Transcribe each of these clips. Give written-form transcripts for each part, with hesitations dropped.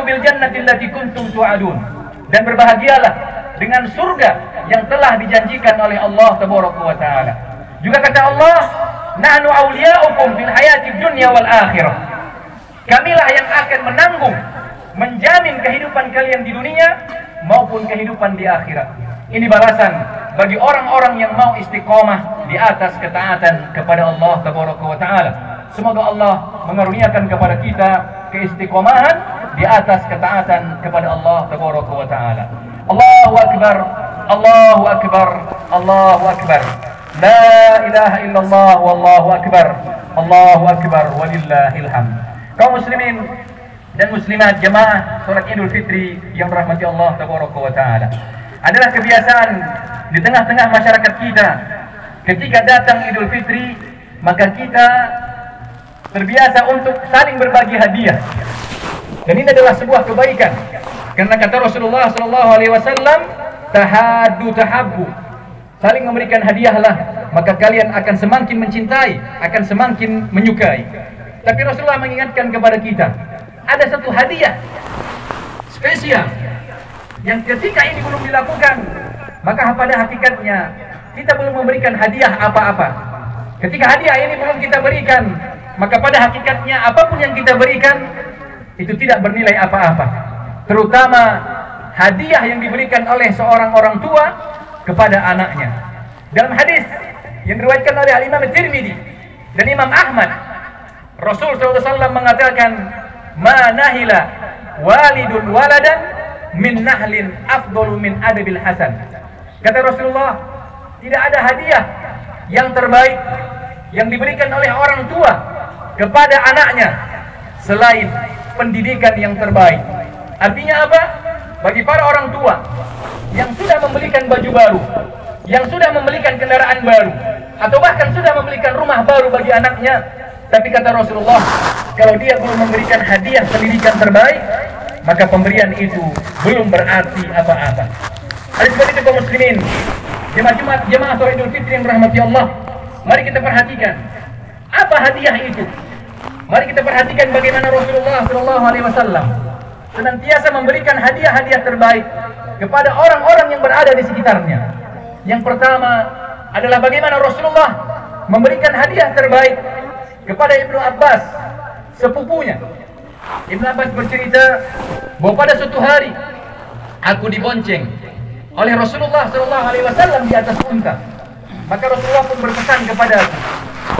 farihu bil jannati allati kuntum tu'adun. Dan berbahagialah dengan surga yang telah dijanjikan oleh Allah tabaraka wa taala. Juga kata Allah, nahnu awliya'ukum fil hayatid dunya wal akhirah. Kamilah yang akan menanggung, menjamin kehidupan kalian di dunia maupun kehidupan di akhirat. Ini balasan bagi orang-orang yang mau istiqomah di atas ketaatan kepada Allah tabaraka wa taala. Semoga Allah mengaruniakan kepada kita keistiqomahan di atas ketaatan kepada Allah tabaraka wa taala. Allahu akbar, Allahu akbar, Allahu akbar. La ilaha illallah wallahu akbar. Allahu akbar walillahil hamd. Kaum muslimin dan muslimat jemaah salat Idul Fitri yang dirahmati Allah tabaraka wa taala. Adalah kebiasaan di tengah-tengah masyarakat kita ketika datang Idul Fitri, maka kita terbiasa untuk saling berbagi hadiah. Dan ini adalah sebuah kebaikan. Karena kata Rasulullah SAW, tahadu tahabbu. Saling memberikan hadiahlah, maka kalian akan semakin mencintai, akan semakin menyukai. Tapi Rasulullah mengingatkan kepada kita, ada satu hadiah spesial yang ketika ini belum dilakukan, maka pada hakikatnya kita belum memberikan hadiah apa-apa. Ketika hadiah ini belum kita berikan, maka pada hakikatnya apapun yang kita berikan itu tidak bernilai apa-apa. Terutama hadiah yang diberikan oleh seorang orang tua kepada anaknya. Dalam hadis yang diriwayatkan oleh Al-Imam Tirmidzi dan Imam Ahmad, Rasul SAW mengatakan, "Ma nahila walidun waladan min nahlin afdalu min adabil hasan." Kata Rasulullah, tidak ada hadiah yang terbaik yang diberikan oleh orang tua kepada anaknya selain pendidikan yang terbaik. Artinya apa? Bagi para orang tua yang sudah membelikan baju baru, yang sudah membelikan kendaraan baru, atau bahkan sudah membelikan rumah baru bagi anaknya, tapi kata Rasulullah, kalau dia belum memberikan hadiah pendidikan terbaik, maka pemberian itu belum berarti apa-apa. Oleh sebab itu kaum muslimin, jemaah salat Idul Fitri yang dirahmati Allah, mari kita perhatikan apa hadiah itu. Mari kita perhatikan bagaimana Rasulullah SAW senantiasa memberikan hadiah-hadiah terbaik kepada orang-orang yang berada di sekitarnya. Yang pertama adalah bagaimana Rasulullah memberikan hadiah terbaik kepada Ibnu Abbas, sepupunya. Ibnu Abbas bercerita bahwa pada suatu hari aku dibonceng oleh Rasulullah SAW di atas unta. Maka Rasulullah pun berpesan kepada aku.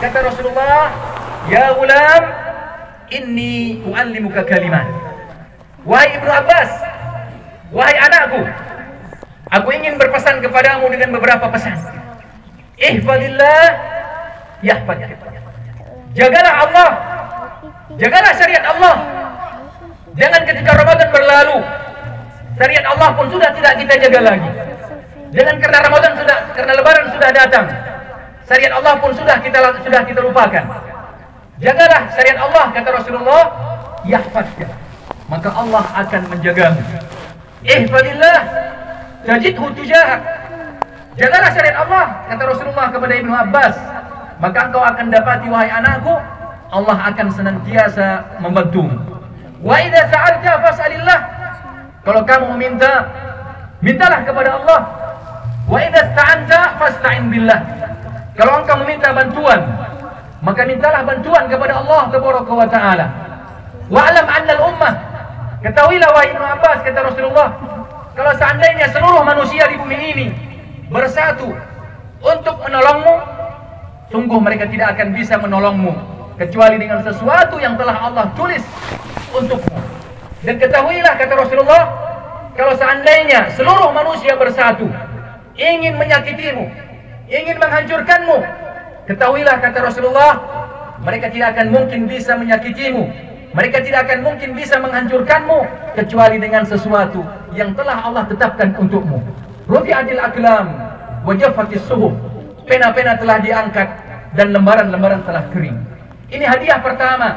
Kata Rasulullah, "Ya gulam, inni u'allimuka kalimat." Wahai Ibnu Abbas, wahai anakku, aku ingin berpesan kepadamu dengan beberapa pesan. Ihfadillah yahfadka. Jagalah Allah, jagalah syariat Allah. Jangan ketika Ramadan berlalu, syariat Allah pun sudah tidak kita jaga lagi. Jangan karena Ramadan karena Lebaran sudah datang, syariat Allah pun sudah kita lupakan. Jagalah syariat Allah, kata Rasulullah, yahfadka, maka Allah akan menjagamu. Ihfadillah tajidhu tujahak. Jagalah syariat Allah, kata Rasulullah kepada Ibnu Abbas, maka engkau akan dapati, wahai anakku, Allah akan senantiasa membantumu. Wa idza sa'alta fas'alillah. Kalau kamu meminta, mintalah kepada Allah. Wa idza sta'anta fasta'in billah. Kalau engkau meminta bantuan, maka mintalah bantuan kepada Allah tabaraka wa taala. Wa'lam 'anna al-ummah. Ketahuilah wahai Ibnu Abbas, kata Rasulullah, kalau seandainya seluruh manusia di bumi ini bersatu untuk menolongmu, sungguh mereka tidak akan bisa menolongmu kecuali dengan sesuatu yang telah Allah tulis untukmu. Dan ketahuilah, kata Rasulullah, kalau seandainya seluruh manusia bersatu ingin menyakitimu, ingin menghancurkanmu, ketahuilah, kata Rasulullah, mereka tidak akan mungkin bisa menyakitimu, mereka tidak akan mungkin bisa menghancurkanmu kecuali dengan sesuatu yang telah Allah tetapkan untukmu. Rufi'atil aqlam wa jaffatis suhuf. Pena-pena telah diangkat dan lembaran-lembaran telah kering. Ini hadiah pertama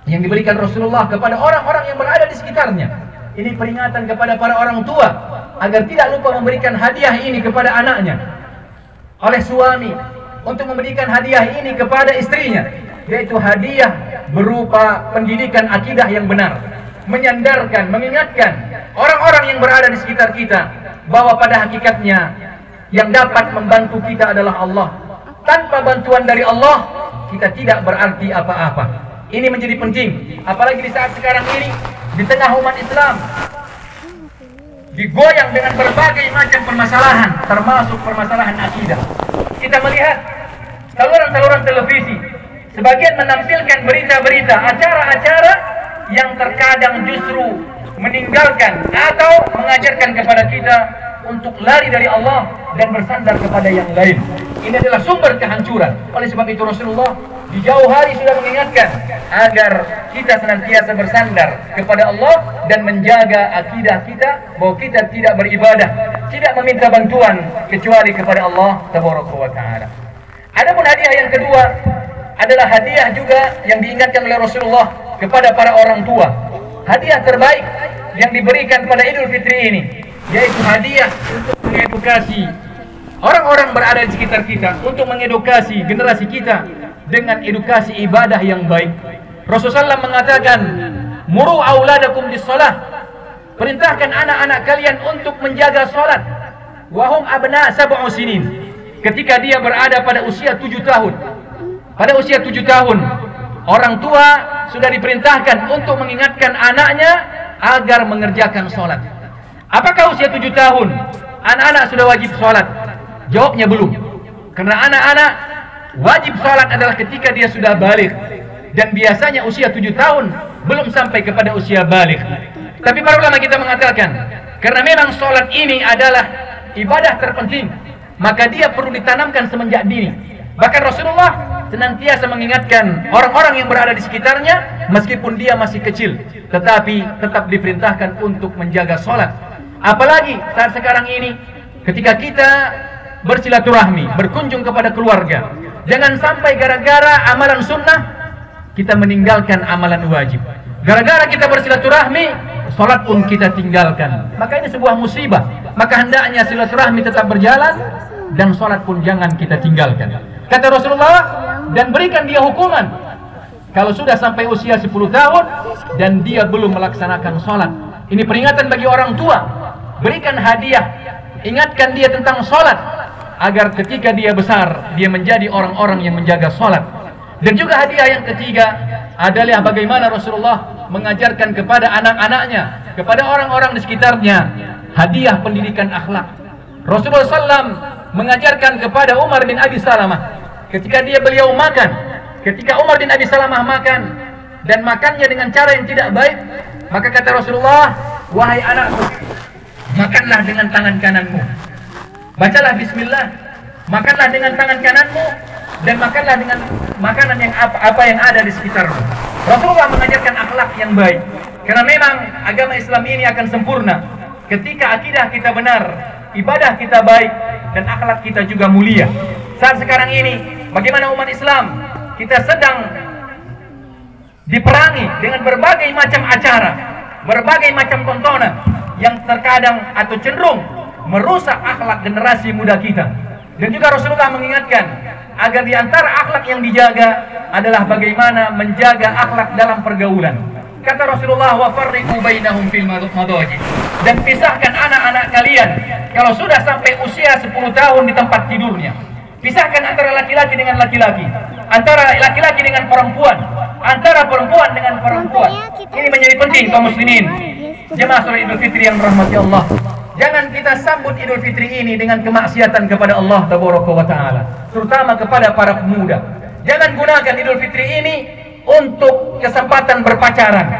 yang diberikan Rasulullah kepada orang-orang yang berada di sekitarnya. Ini peringatan kepada para orang tua agar tidak lupa memberikan hadiah ini kepada anaknya. Oleh suami untuk memberikan hadiah ini kepada istrinya, yaitu hadiah berupa pendidikan akidah yang benar. menyandarkan, mengingatkan orang-orang yang berada di sekitar kita bahwa pada hakikatnya yang dapat membantu kita adalah Allah. Tanpa bantuan dari Allah, kita tidak berarti apa-apa. Ini menjadi penting, apalagi di saat sekarang ini, di tengah umat Islam digoyang dengan berbagai macam permasalahan, termasuk permasalahan akidah. Kita melihat saluran-saluran televisi sebagian menampilkan berita-berita, acara-acara yang terkadang justru meninggalkan atau mengajarkan kepada kita untuk lari dari Allah dan bersandar kepada yang lain. Ini adalah sumber kehancuran. Oleh sebab itu Rasulullah di jauh hari sudah mengingatkan agar kita senantiasa bersandar kepada Allah dan menjaga akidah kita bahwa kita tidak beribadah, tidak meminta bantuan kecuali kepada Allah Tabaraka wa Ta'ala. Adapun hadiah yang kedua adalah hadiah juga yang diingatkan oleh Rasulullah kepada para orang tua. Hadiah terbaik yang diberikan pada Idul Fitri ini yaitu hadiah untuk mengedukasi orang-orang berada di sekitar kita, untuk mengedukasi generasi kita dengan edukasi ibadah yang baik. Rasulullah SAW mengatakan, "Muru auladakum bis-shalah." Perintahkan anak-anak kalian untuk menjaga salat. Wahum abna sab'u sinin. Ketika dia berada pada usia 7 tahun. Pada usia 7 tahun, orang tua sudah diperintahkan untuk mengingatkan anaknya agar mengerjakan salat. Apakah usia 7 tahun anak-anak sudah wajib salat? Jawabnya belum. Karena anak-anak wajib salat adalah ketika dia sudah balik. Dan biasanya usia 7 tahun belum sampai kepada usia balik. Tapi para ulama kita mengatakan, karena memang salat ini adalah ibadah terpenting, maka dia perlu ditanamkan semenjak dini. Bahkan Rasulullah senantiasa mengingatkan orang-orang yang berada di sekitarnya meskipun dia masih kecil, tetapi tetap diperintahkan untuk menjaga salat. Apalagi saat sekarang ini ketika kita bersilaturahmi, berkunjung kepada keluarga, jangan sampai gara-gara amalan sunnah kita meninggalkan amalan wajib. Gara-gara kita bersilaturahmi, salat pun kita tinggalkan. Maka ini sebuah musibah. Maka hendaknya silaturahmi tetap berjalan dan salat pun jangan kita tinggalkan. Kata Rasulullah, dan berikan dia hukuman kalau sudah sampai usia 10 tahun dan dia belum melaksanakan salat. Ini peringatan bagi orang tua. Berikan hadiah, ingatkan dia tentang salat agar ketika dia besar dia menjadi orang-orang yang menjaga salat. Dan juga hadiah yang ketiga adalah bagaimana Rasulullah mengajarkan kepada anak-anaknya, kepada orang-orang di sekitarnya, hadiah pendidikan akhlak. Rasulullah SAW mengajarkan kepada Umar bin Abi Salamah ketika beliau makan, ketika Umar bin Abi Salamah makan dan makannya dengan cara yang tidak baik, maka kata Rasulullah, "Wahai anakku, makanlah dengan tangan kananmu. Bacalah bismillah, makanlah dengan tangan kananmu dan makanlah dengan makanan yang apa yang ada di sekitarmu." Rasulullah mengajarkan akhlak yang baik. Karena memang agama Islam ini akan sempurna ketika akidah kita benar, ibadah kita baik dan akhlak kita juga mulia. Saat sekarang ini bagaimana umat Islam kita sedang diperangi dengan berbagai macam acara, berbagai macam tontonan yang terkadang atau cenderung merusak akhlak generasi muda kita. Dan juga Rasulullah mengingatkan agar di antara akhlak yang dijaga adalah bagaimana menjaga akhlak dalam pergaulan. Kata Rasulullah, "Wa farriqu bainahum fil madaji." Dan pisahkan anak-anak kalian kalau sudah sampai usia 10 tahun di tempat tidurnya. Pisahkan antara laki-laki dengan laki-laki, antara laki-laki dengan perempuan, antara perempuan dengan perempuan. Ini menjadi penting kaum muslimin. Jemaah salat Idul Fitri yang dirahmati Allah. Jangan kita sambut Idul Fitri ini dengan kemaksiatan kepada Allah Tabaraka wa Ta'ala, terutama kepada para pemuda. Jangan gunakan Idul Fitri ini untuk kesempatan berpacaran,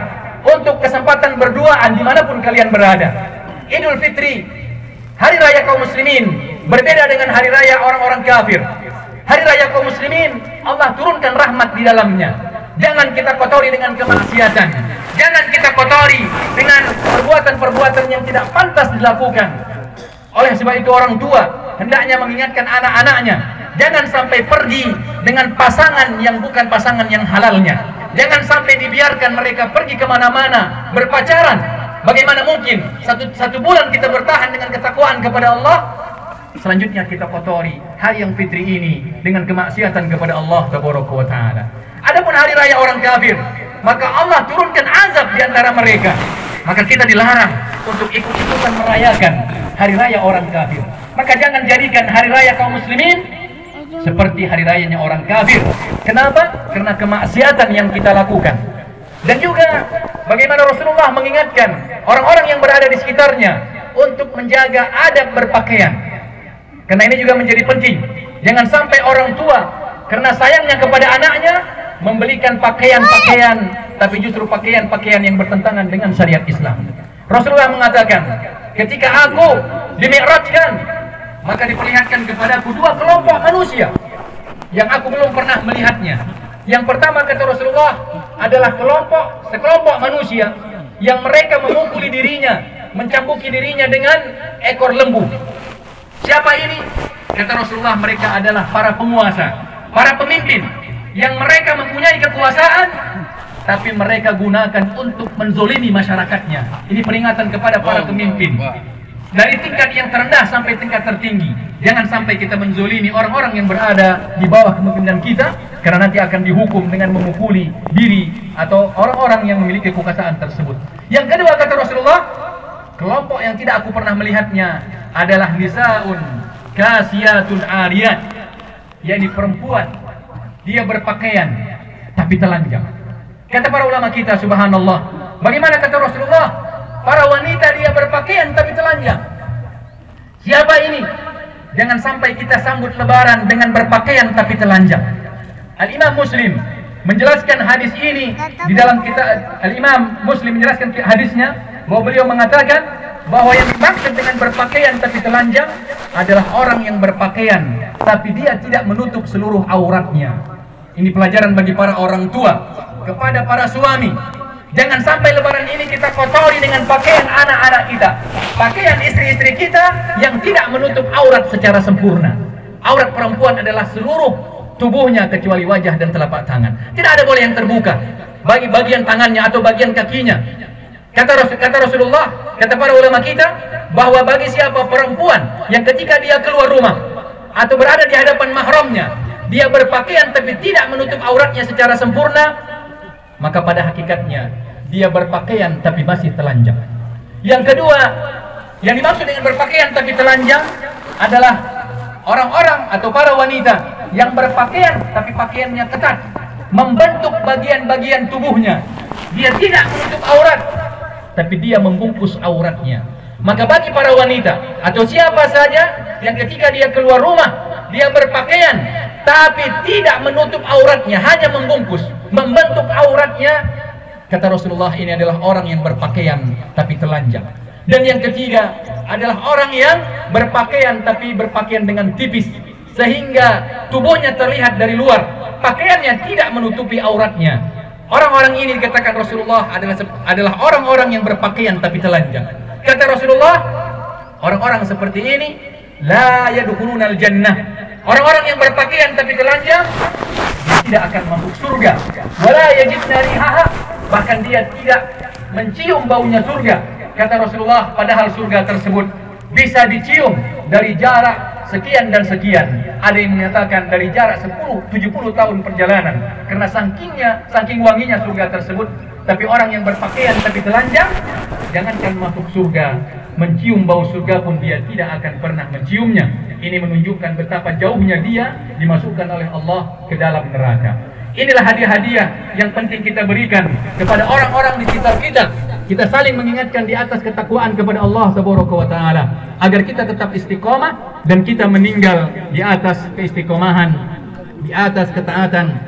untuk kesempatan berduaan dimanapun kalian berada. Idul Fitri, hari raya kaum muslimin, berbeda dengan hari raya orang-orang kafir. Hari raya kaum muslimin, Allah turunkan rahmat di dalamnya. Jangan kita kotori dengan kemaksiatan. Jangan kita kotori dengan perbuatan-perbuatan yang tidak pantas dilakukan. Oleh sebab itu orang tua hendaknya mengingatkan anak-anaknya, jangan sampai pergi dengan pasangan yang bukan pasangan yang halalnya. Jangan sampai dibiarkan mereka pergi kemana-mana berpacaran. Bagaimana mungkin satu bulan kita bertahan dengan ketakwaan kepada Allah, selanjutnya kita kotori hari yang fitri ini dengan kemaksiatan kepada Allah Tabaraka wa Ta'ala. Adapun hari raya orang kafir, maka Allah turunkan azab di antara mereka. Maka kita dilarang untuk ikut-ikutan merayakan hari raya orang kafir. Maka jangan jadikan hari raya kaum muslimin seperti hari rayanya orang kafir. Kenapa? Karena kemaksiatan yang kita lakukan. Dan juga bagaimana Rasulullah mengingatkan orang-orang yang berada di sekitarnya untuk menjaga adab berpakaian. Karena ini juga menjadi penting. Jangan sampai orang tua karena sayangnya kepada anaknya membelikan pakaian-pakaian, tapi justru pakaian-pakaian yang bertentangan dengan syariat Islam. Rasulullah mengatakan, ketika aku dimi'rajkan, maka diperlihatkan kepadaku dua kelompok manusia yang aku belum pernah melihatnya. Yang pertama, kata Rasulullah, adalah sekelompok manusia yang mereka memukuli dirinya, mencambuki dirinya dengan ekor lembu. Siapa ini? Kata Rasulullah, mereka adalah para penguasa, para pemimpin yang mereka mempunyai kekuasaan, tapi mereka gunakan untuk menzolimi masyarakatnya. Ini peringatan kepada para pemimpin. Dari tingkat yang terendah sampai tingkat tertinggi. Jangan sampai kita menzolimi orang-orang yang berada di bawah kepemimpinan kita, karena nanti akan dihukum dengan memukuli diri atau orang-orang yang memiliki kekuasaan tersebut. Yang kedua, kata Rasulullah, kelompok yang tidak aku pernah melihatnya adalah nisaun kasiyatun ariyat, yakni perempuan, dia berpakaian tapi telanjang. Kata para ulama kita, subhanallah, bagaimana kata Rasulullah, para wanita dia berpakaian tapi telanjang. Siapa ini? Jangan sampai kita sambut lebaran dengan berpakaian tapi telanjang. Al-Imam Muslim menjelaskan hadis ini di dalam kitab. Al-Imam Muslim menjelaskan hadisnya bahwa beliau mengatakan bahwa yang dimaksud dengan berpakaian tapi telanjang adalah orang yang berpakaian tapi dia tidak menutup seluruh auratnya. Ini pelajaran bagi para orang tua kepada para suami. Jangan sampai lebaran ini kita kotori dengan pakaian anak-anak kita, pakaian istri-istri kita yang tidak menutup aurat secara sempurna. Aurat perempuan adalah seluruh tubuhnya kecuali wajah dan telapak tangan. Tidak ada boleh yang terbuka bagi bagian tangannya atau bagian kakinya. Kata Rasulullah, kata para ulama kita, bahwa bagi siapa perempuan yang ketika dia keluar rumah atau berada di hadapan mahramnya, dia berpakaian tapi tidak menutup auratnya secara sempurna, maka pada hakikatnya dia berpakaian tapi masih telanjang. Yang kedua, yang dimaksud dengan berpakaian tapi telanjang adalah orang-orang atau para wanita yang berpakaian tapi pakaiannya ketat, membentuk bagian-bagian tubuhnya. Dia tidak menutup aurat, tapi dia membungkus auratnya. Maka bagi para wanita atau siapa saja yang ketika dia keluar rumah, dia berpakaian tapi tidak menutup auratnya, hanya membungkus, membentuk auratnya, kata Rasulullah, ini adalah orang yang berpakaian tapi telanjang. Dan yang ketiga adalah orang yang berpakaian tapi berpakaian dengan tipis, sehingga tubuhnya terlihat dari luar, pakaiannya tidak menutupi auratnya. Orang-orang ini dikatakan Rasulullah adalah orang-orang yang berpakaian tapi telanjang. Kata Rasulullah, orang-orang seperti ini la yadkhulunal jannah. Orang-orang yang berpakaian tapi telanjang, dia tidak akan masuk surga. Wala yajidna rihaha, bahkan dia tidak mencium baunya surga. Kata Rasulullah, padahal surga tersebut bisa dicium dari jarak sekian dan sekian. Ada yang menyatakan dari jarak 10-70 tahun perjalanan, karena saking wanginya surga tersebut. Tapi orang yang berpakaian tapi telanjang, jangankan masuk surga, mencium bau surga pun dia tidak akan pernah menciumnya. Ini menunjukkan betapa jauhnya dia dimasukkan oleh Allah ke dalam neraka. Inilah hadiah-hadiah yang penting kita berikan kepada orang-orang di sekitar kita. Kita saling mengingatkan di atas ketakwaan kepada Allah Subhanahu wa taala, agar kita tetap istiqomah dan kita meninggal di atas keistiqomahan, di atas ketaatan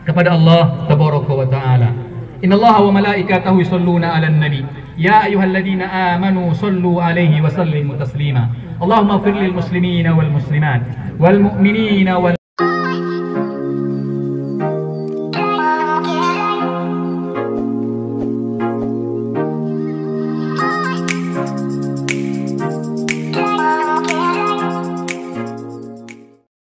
kepada Allah Subhanahu wa taala. Innallaha wa malaikatahu yusholluna 'alan nabi ya ayyuhalladzina amanu shollu 'alaihi wa sallimu taslima. Allahumma ighfir lil muslimina wal muslimat wal mu'minina wal